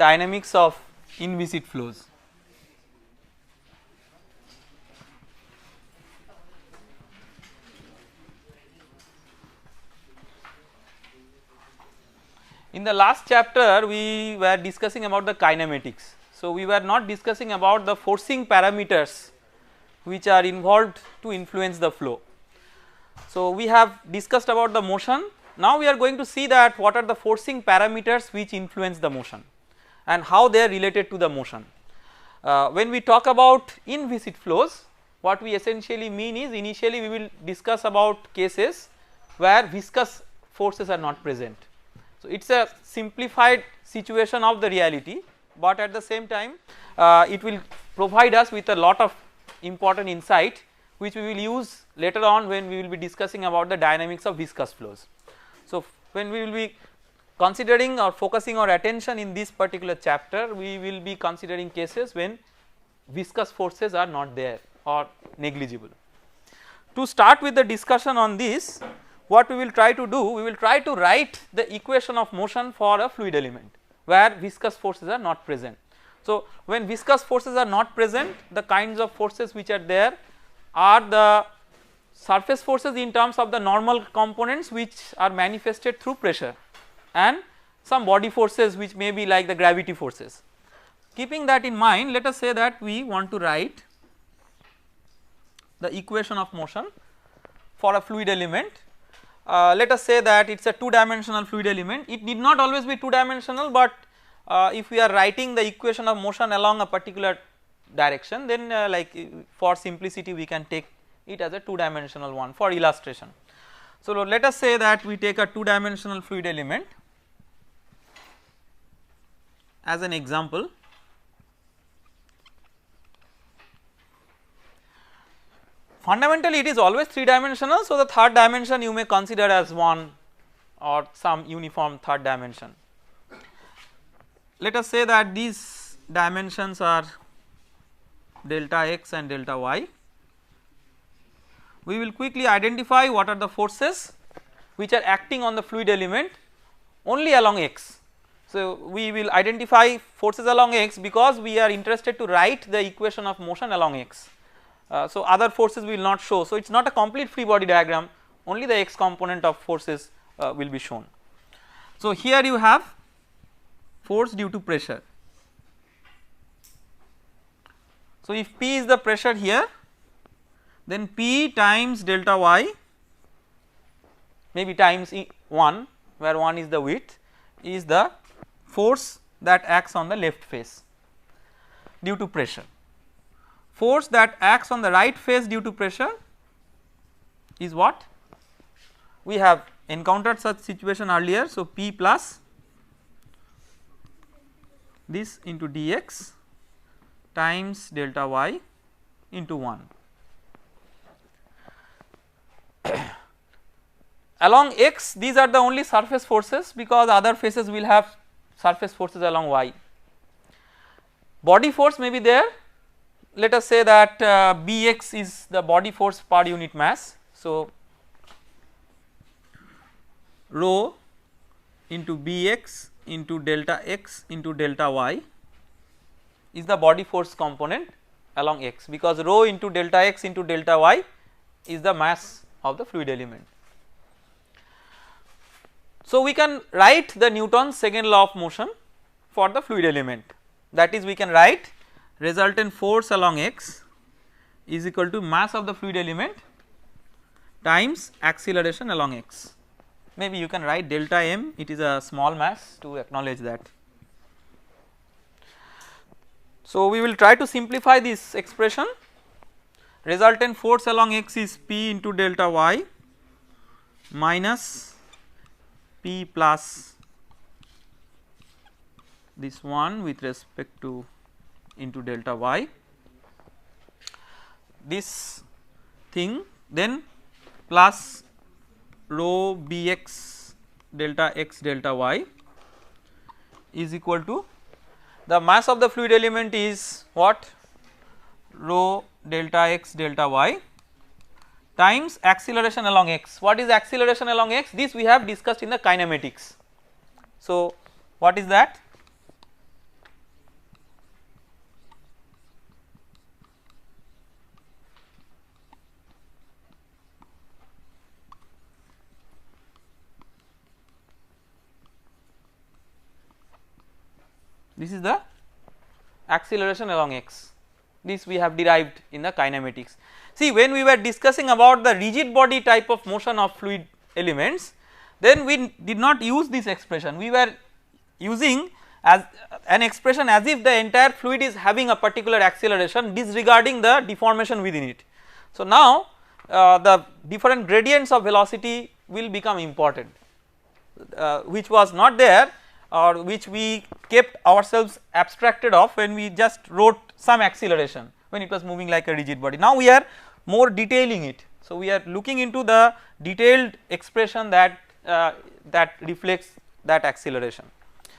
dynamics of inviscid flows. In the last chapter we were discussing about the kinematics. So, we were not discussing about the forcing parameters which are involved to influence the flow. So, we have discussed about the motion. Now, we are going to see that what are the forcing parameters which influence the motion and how they are related to the motion. When we talk about inviscid flows, what we essentially mean is initially we will discuss about cases where viscous forces are not present. So, it is a simplified situation of the reality, but at the same time it will provide us with a lot of important insight which we will use later on when we will be discussing about the dynamics of viscous flows. So, when we will be considering or focusing our attention in this particular chapter, we will be considering cases when viscous forces are not there or negligible. To start with the discussion on this, what we will try to do, we will try to write the equation of motion for a fluid element where viscous forces are not present. So, when viscous forces are not present, the kinds of forces which are there are the surface forces in terms of the normal components which are manifested through pressure, and some body forces which may be like the gravity forces. Keeping that in mind, let us say that we want to write the equation of motion for a fluid element. Let us say that it is a 2-dimensional fluid element. It need not always be 2-dimensional, but if we are writing the equation of motion along a particular direction, then like for simplicity we can take it as a 2-dimensional one for illustration. So, let us say that we take a 2-dimensional fluid element as an example. Fundamentally it is always 3-dimensional, so the third dimension you may consider as one or some uniform third dimension. Let us say that these dimensions are delta x and delta y. We will quickly identify what are the forces which are acting on the fluid element only along x. So, we will identify forces along x because we are interested to write the equation of motion along x. So, other forces will not show. So, it is not a complete free body diagram, only the x component of forces will be shown. So, here you have force due to pressure. So, if P is the pressure here, then P times delta y, maybe times 1, where 1 is the width, is the force that acts on the left face due to pressure. Force that acts on the right face due to pressure is what? We have encountered such situation earlier. So, P plus this into dx times delta y into 1. Along x, these are the only surface forces because other faces will have surface forces along y. Body force may be there. Let us say that Bx is the body force per unit mass. So, rho into Bx into delta x into delta y is the body force component along x, because rho into delta x into delta y is the mass of the fluid element. So, we can write the Newton's second law of motion for the fluid element, that is we can write resultant force along x is equal to mass of the fluid element times acceleration along x. Maybe you can write delta m, it is a small mass to acknowledge that. So, we will try to simplify this expression. Resultant force along x is P into delta y minus P plus this one with respect to into delta y, this thing, then plus rho Bx delta x delta y is equal to the mass of the fluid element is what, rho delta x delta y times acceleration along x. What is acceleration along x? This we have discussed in the kinematics. So, what is that? this is the acceleration along x, this we have derived in the kinematics. See, when we were discussing about the rigid body type of motion of fluid elements, then we did not use this expression, we were using as an expression as if the entire fluid is having a particular acceleration disregarding the deformation within it. So, now the different gradients of velocity will become important, which was not there or which we kept ourselves abstracted of when we just wrote some acceleration when it was moving like a rigid body. Now, we are more detailing it. So, we are looking into the detailed expression that that reflects that acceleration.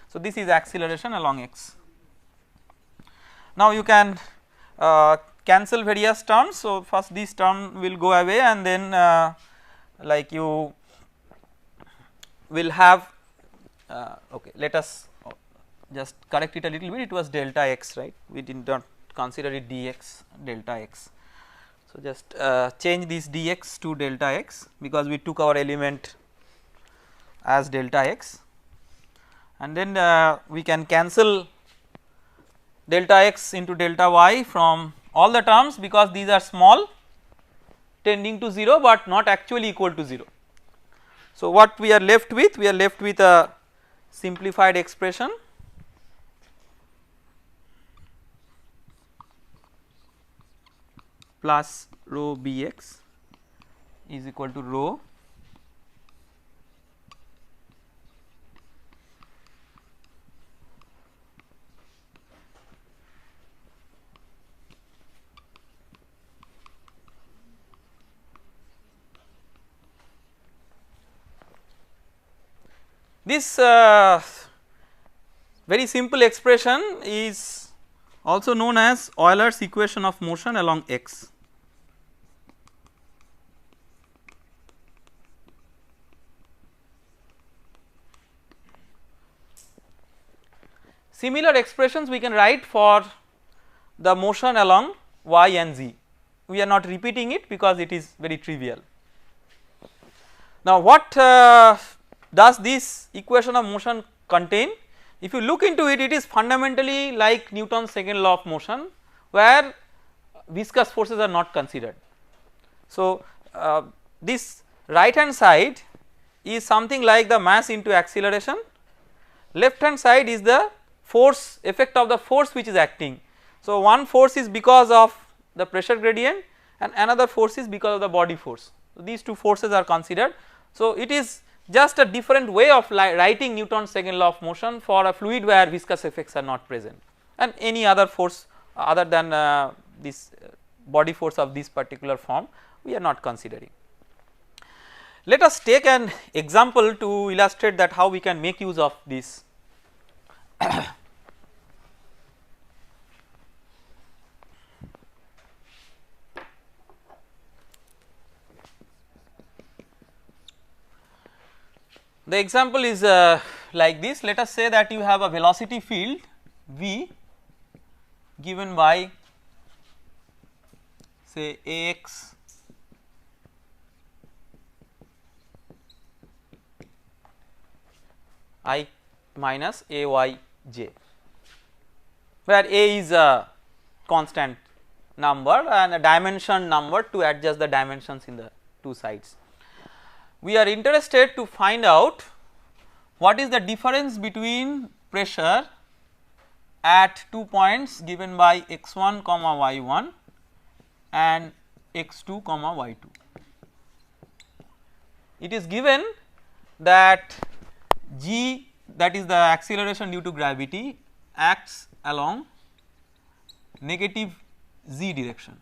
So, this is acceleration along x. Now, you can cancel various terms. So, first this term will go away and then like you will have okay, let us just correct it a little bit, it was delta x, right, we did not consider it dx delta x. So, just change this dx to delta x because we took our element as delta x, and then we can cancel delta x into delta y from all the terms because these are small tending to 0, but not actually equal to 0. So, what we are left with? We are left with a simplified expression plus rho bx is equal to rho this very simple expression is also known as Euler's equation of motion along x. Similar expressions we can write for the motion along y and z. We are not repeating it because it is very trivial. Now, what does this equation of motion contain? If you look into it, it is fundamentally like Newton's second law of motion, where viscous forces are not considered. So, this right hand side is something like the mass into acceleration, left hand side is the force effect of the force which is acting. So, one force is because of the pressure gradient and another force is because of the body force. So, these two forces are considered. So, it is just a different way of writing Newton's second law of motion for a fluid where viscous effects are not present, and any other force other than this body force of this particular form we are not considering. Let us take an example to illustrate that how we can make use of this. The example is like this. Let us say that you have a velocity field v given by say ax I minus ay j, where a is a constant number and a dimension number to adjust the dimensions in the two sides. We are interested to find out what is the difference between pressure at 2 points given by x1 comma y1 and x2 comma y2. It is given that g, that is the acceleration due to gravity, acts along negative z direction.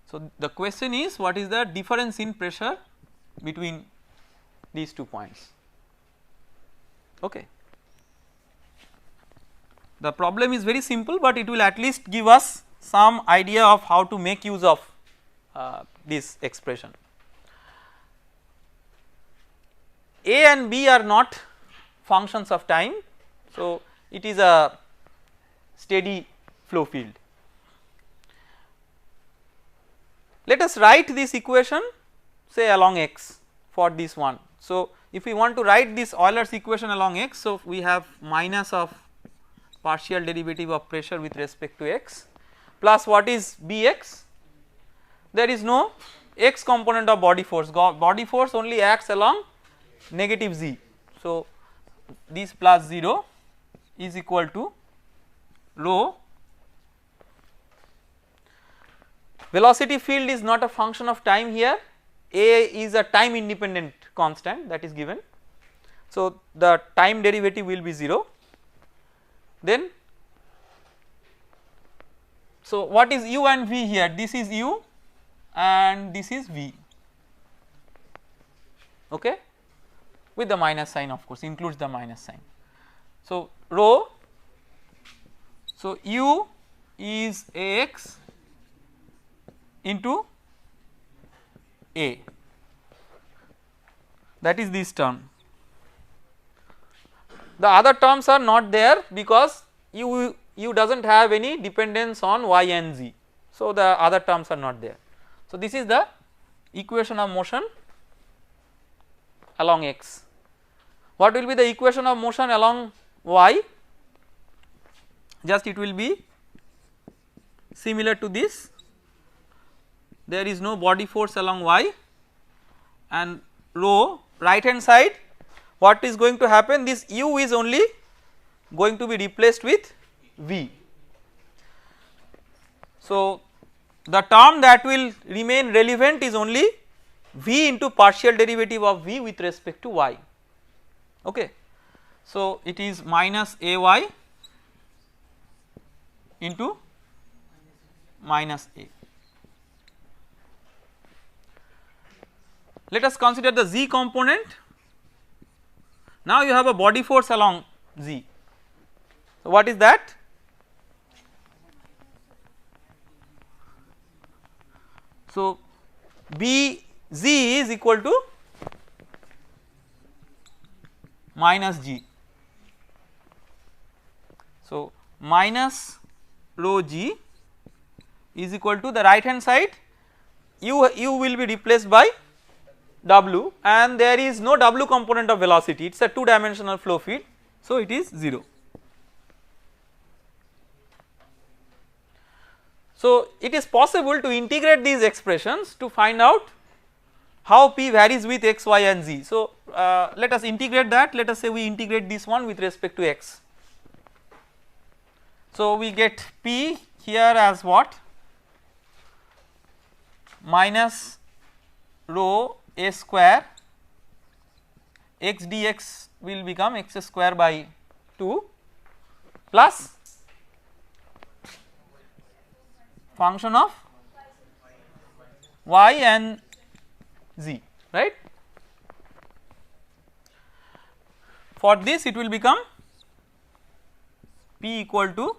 So, the question is what is the difference in pressure between these 2 points. Okay. The problem is very simple, but it will at least give us some idea of how to make use of this expression. A and B are not functions of time. So, it is a steady flow field. Let us write this equation say along x for this one So, if we want to write this Euler's equation along x, so we have minus of partial derivative of pressure with respect to x plus what is Bx, there is no x component of body force, body force only acts along negative z. So, this plus 0 is equal to rho. Velocity field is not a function of time here, A is a time independent constant that is given. So, the time derivative will be 0. Then, so what is u and v here? This is u and this is v, okay, with the minus sign, of course, includes the minus sign. So, rho, so u is Ax into A, that is this term. The other terms are not there because u does not have any dependence on y and z. So, the other terms are not there. So, this is the equation of motion along x. What will be the equation of motion along y? Just it will be similar to this. There is no body force along y, and rho right hand side, what is going to happen, this u is only going to be replaced with v. So, the term that will remain relevant is only v into partial derivative of v with respect to y, okay. So, it is minus ay into minus a. Let us consider the z component. Now, you have a body force along z. So, what is that? So, B z is equal to minus g. So, minus rho g is equal to the right hand side, u will be replaced by w, and there is no w component of velocity, it is a 2 dimensional flow field. So, it is 0. So, it is possible to integrate these expressions to find out how p varies with x, y and z. So, let us integrate that. Let us say we integrate this one with respect to x. So, we get p here as what, minus rho a square x dx will become x square by 2 plus function of y and z, right. For this it will become p equal to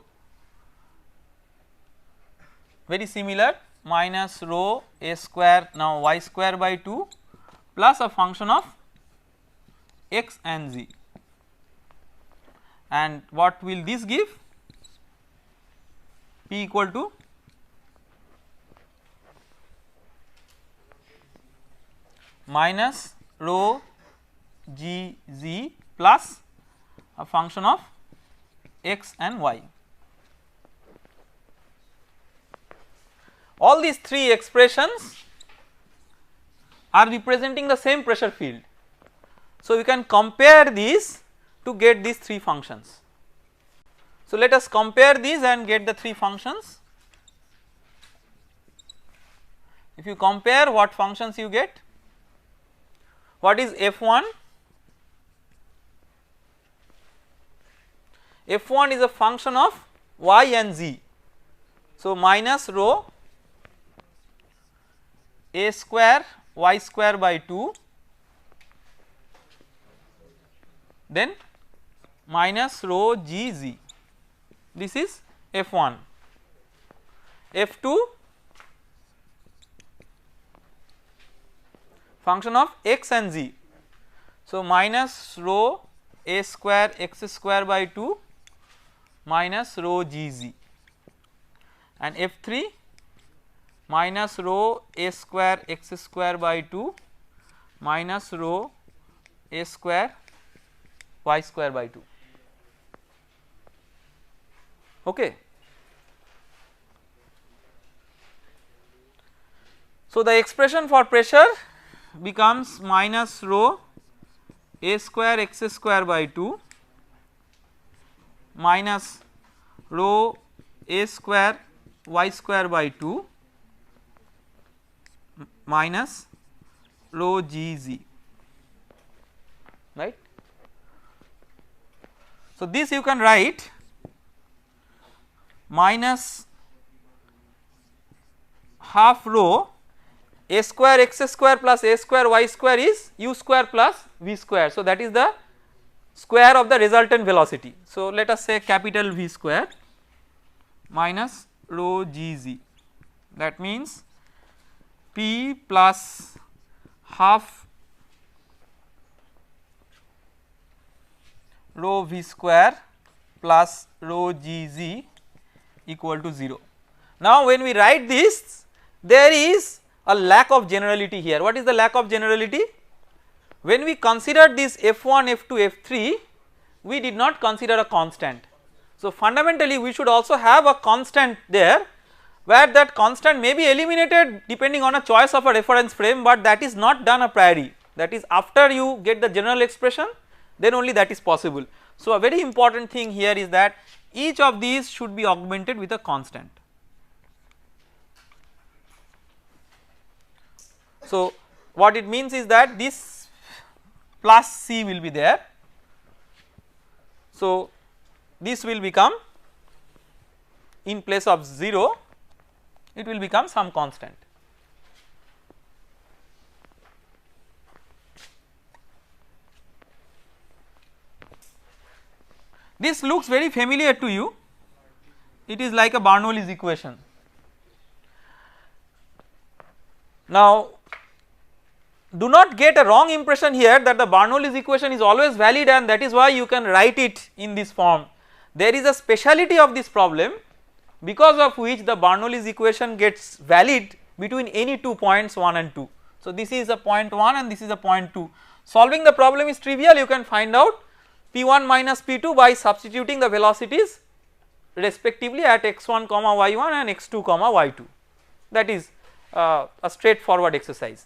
very similar, minus rho a square, now y square by 2 plus a function of x and z, and what will this give, p equal to minus rho g z plus a function of x and y. All these three expressions are representing the same pressure field. So, we can compare these to get these three functions. So, let us compare these and get the three functions. If you compare, what functions you get? What is F1? F1 is a function of y and z. So, minus rho a square y square by 2, then minus rho g z, this is F1. F2 function of x and z. So, minus rho a square x square by 2 minus rho g z, and F3 minus rho a square x square by 2 minus rho a square y square by 2. Okay. So, the expression for pressure becomes minus rho a square x square by 2 minus rho a square y square by 2 minus rho g z, right. So, this you can write minus half rho a square x square plus a square y square is u square plus v square. So, that is the square of the resultant velocity. So, let us say capital V square minus rho g z, that means p plus half rho v square plus rho g z equal to 0. Now, when we write this, there is a lack of generality here. What is the lack of generality? When we considered this f1, f2, f3, we did not consider a constant. So, fundamentally we should also have a constant there, where that constant may be eliminated depending on a choice of a reference frame, but that is not done a priori, that is after you get the general expression, then only that is possible. So, a very important thing here is that each of these should be augmented with a constant. So, what it means is that this plus c will be there. So, this will become, in place of 0, it will become some constant. This looks very familiar to you, it is like a Bernoulli's equation. Now, do not get a wrong impression here that the Bernoulli's equation is always valid, and that is why you can write it in this form. There is a speciality of this problem because of which the Bernoulli's equation gets valid between any 2 points 1 and 2. So, this is a point 1 and this is a point 2. Solving the problem is trivial, you can find out p1 minus p2 by substituting the velocities respectively at x1 comma y1 and x2 comma y2. That is a straightforward exercise.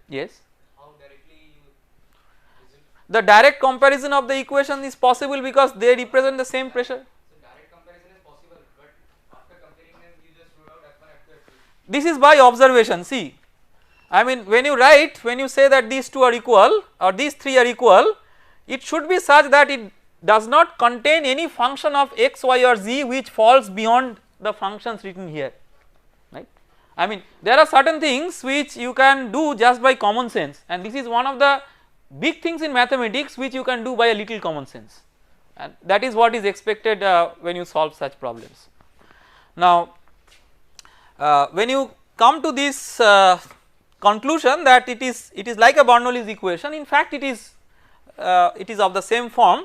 Yes. How directly you the direct comparison of the equation is possible because they represent the same pressure. So direct comparison is possible, but after comparing them you just rule out F1, F2, F3. This is by observation. See, I mean when you write, when you say that these two are equal or these three are equal, it should be such that it does not contain any function of x, y or z which falls beyond the functions written here. I mean there are certain things which you can do just by common sense, and this is one of the big things in mathematics which you can do by a little common sense, and that is what is expected when you solve such problems. Now, when you come to this conclusion that it is like a Bernoulli's equation, in fact it is of the same form,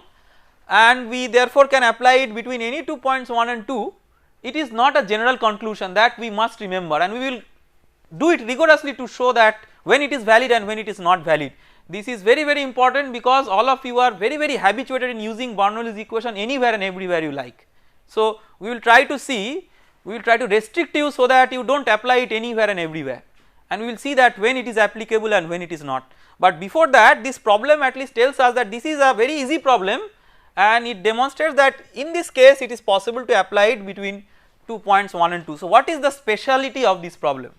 and we therefore can apply it between any 2 points 1 and 2. It is not a general conclusion, that we must remember, and we will do it rigorously to show that when it is valid and when it is not valid. This is very important because all of you are very habituated in using Bernoulli's equation anywhere and everywhere you like. So, we will try to see, we will try to restrict you so that you do not apply it anywhere and everywhere, and we will see that when it is applicable and when it is not. But before that, this problem at least tells us that this is a very easy problem, and it demonstrates that in this case it is possible to apply it between 2 points 1 and 2. So, what is the speciality of this problem?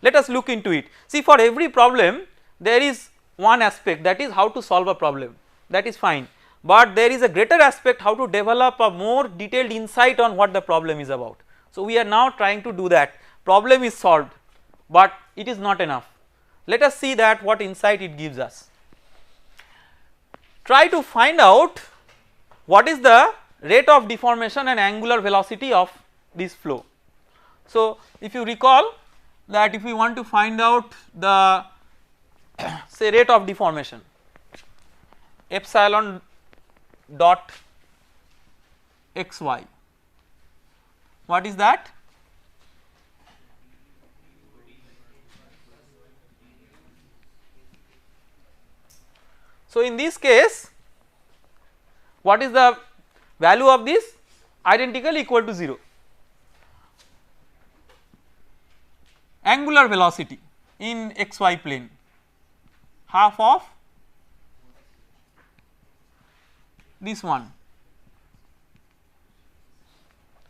Let us look into it. See, for every problem there is one aspect, that is how to solve a problem, that is fine, but there is a greater aspect, how to develop a more detailed insight on what the problem is about. So, we are now trying to do that. Problem is solved, but it is not enough. Let us see that what insight it gives us. Try to find out what is the rate of deformation and angular velocity of this flow. So, if you recall that if we want to find out the say rate of deformation, epsilon dot xy, what is that? So in this case what is the value of this? Identical equal to 0. Angular velocity in xy plane half of this one,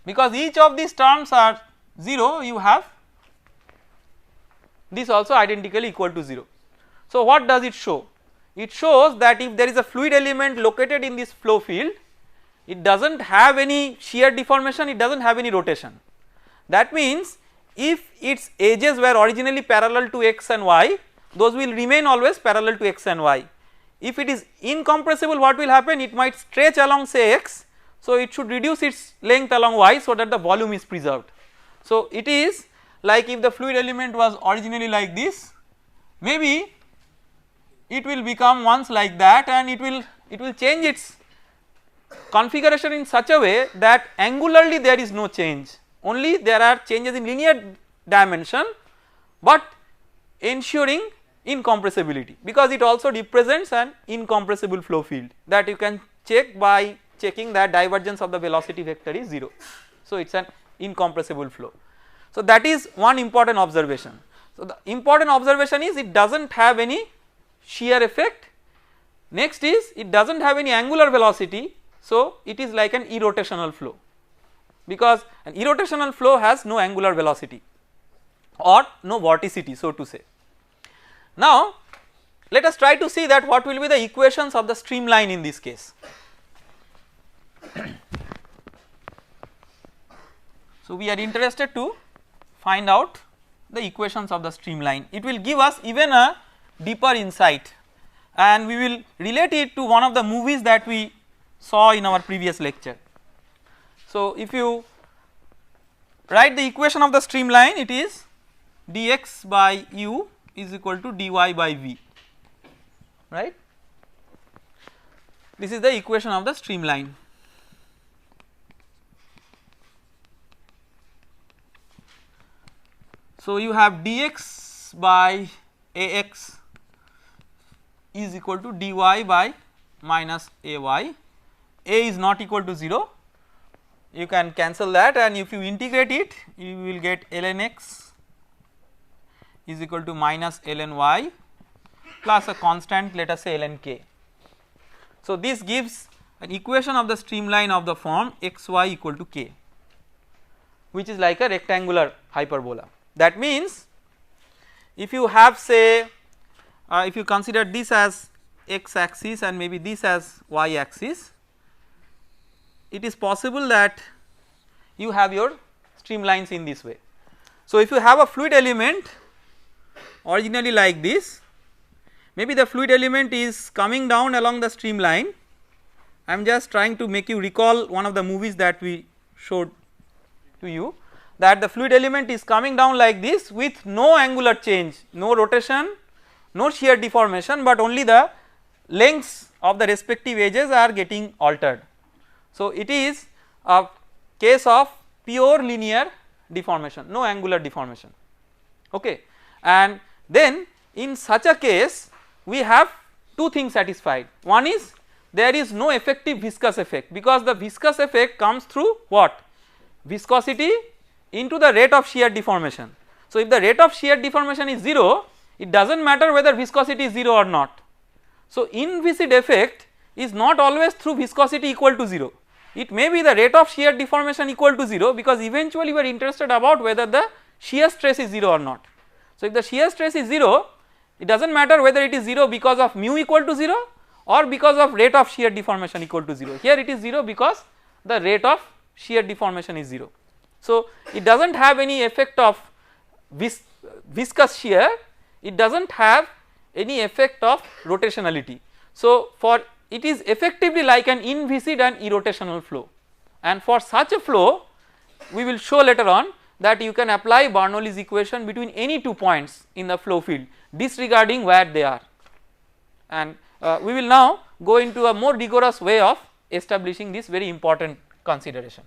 because each of these terms are 0, you have this also identically equal to 0. So what does it show? It shows that if there is a fluid element located in this flow field, it does not have any shear deformation, it does not have any rotation. That means if its edges were originally parallel to x and y, those will remain always parallel to x and y. If it is incompressible, what will happen? It might stretch along say x, so it should reduce its length along y so that the volume is preserved. So it is like if the fluid element was originally like this, maybe it will become once like that, and it will change its configuration in such a way that angularly there is no change, only there are changes in linear dimension, but ensuring incompressibility, because it also represents an incompressible flow field that you can check by checking that divergence of the velocity vector is 0. So it is an incompressible flow. So that is one important observation. So the important observation is it does not have any shear effect. Next is it does not have any angular velocity, so it is like an irrotational flow, because an irrotational flow has no angular velocity or no vorticity, so to say. Now let us try to see that what will be the equations of the streamline in this case. So we are interested to find out the equations of the streamline. It will give us even a deeper insight, and we will relate it to one of the movies that we saw in our previous lecture. So if you write the equation of the streamline, it is dx by u is equal to dy by v, right. This is the equation of the streamline. So you have dx by ax is equal to dy by minus ay, a is not equal to 0, you can cancel that, and if you integrate it you will get ln x is equal to minus ln y plus a constant, let us say ln k. So this gives an equation of the streamline of the form xy equal to k, which is like a rectangular hyperbola. That means if you have say if you consider this as x axis and maybe this as y axis, it is possible that you have your streamlines in this way. So if you have a fluid element originally like this, maybe the fluid element is coming down along the streamline. I am just trying to make you recall one of the movies that we showed to you, that the fluid element is coming down like this with no angular change, no rotation, no shear deformation, but only the lengths of the respective edges are getting altered. So it is a case of pure linear deformation, no angular deformation, okay. And then in such a case we have two things satisfied. One is there is no effective viscous effect, because the viscous effect comes through what? Viscosity into the rate of shear deformation. So if the rate of shear deformation is 0, it does not matter whether viscosity is 0 or not. So inviscid effect is not always through viscosity equal to 0, it may be the rate of shear deformation equal to 0, because eventually we are interested about whether the shear stress is 0 or not. So if the shear stress is 0, it does not matter whether it is 0 because of mu equal to 0 or because of rate of shear deformation equal to 0. Here it is 0 because the rate of shear deformation is 0. So it does not have any effect of viscous shear, it does not have any effect of rotationality. So for it is effectively like an inviscid and irrotational flow, and for such a flow we will show later on that you can apply Bernoulli's equation between any 2 points in the flow field disregarding where they are, and we will now go into a more rigorous way of establishing this very important consideration.